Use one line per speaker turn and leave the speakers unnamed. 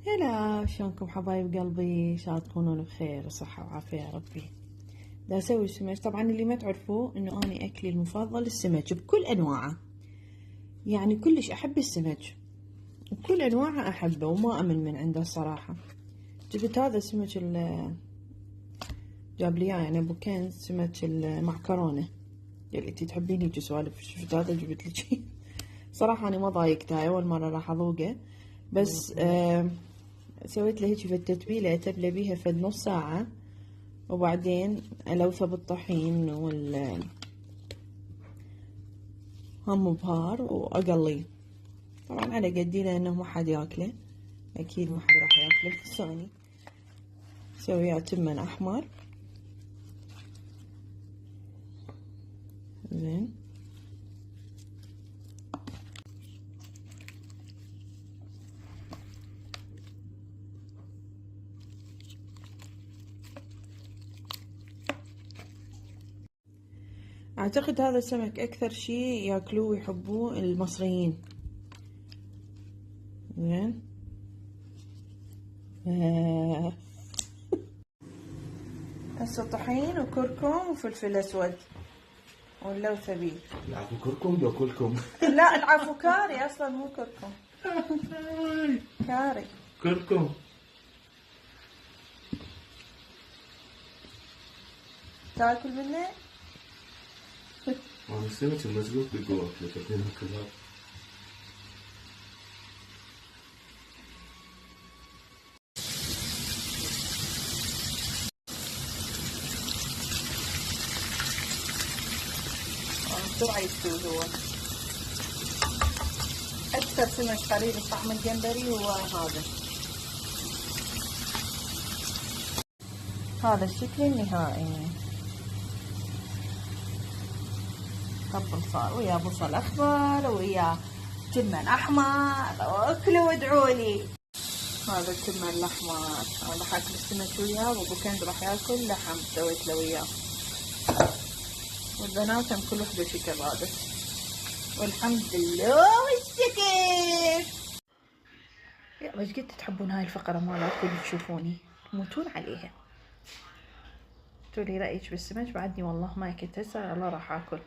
هلا، شلونكم حبايب قلبي؟ شلون تكونون بخير وصحة وعافية يا ربي. دا اسوي سمك. طبعا اللي ما تعرفوه انه اني اكلي المفضل السمك بكل انواعه، يعني كلش احب السمك بكل انواعه، احبه وما امل من عنده الصراحة. جبت هذا السمك جاب لي يعني ابو كنز، سمك المعكرونة اللي انتي تحبين هيجي سوالف. شفت هذا جبت لك صراحة انا ما ضايقته، اول مرة راح اذوقه، بس سويت له هيك في التتبيلة، اتبله بيها فد نص ساعة، وبعدين الوثه بالطحين هم بهار واقليه. طبعا على قدي لانه ما حد ياكله، اكيد ما حد راح ياكله. ثاني سويها تمن احمر زين. اعتقد هذا السمك اكثر شي ياكلوه ويحبوه المصريين. زين هسه طحين وكركم وفلفل اسود واللوثة بيه.
العفو كركم لو كلكم.
لا العفو كاري اصلا مو كركم. كاري
كركم.
تاكل منه؟
انا السمك المسلوق بقوة لتقديمها كلها.
بسرعة يستوي. هو أكثر سمك قريب لطعم الجمبري هو هذا الشكل النهائي. طبل صار ويا بصل أخضر ويا تمن أحمر، أكلوا وادعولي. هذا التمن الأحمر أنا راح أكل السمك وياه، وأبو كنز راح ياكل لحم سويت له وياه، والبنات هم كل وحدة شي كبابة. والحمد لله والشكر. يا بس قد تحبون هاي الفقرة مالتكم اللي تشوفوني تموتون عليها. تقولي رأيك بالسمك؟ بعدني والله ما كنت هسه الله راح اكل.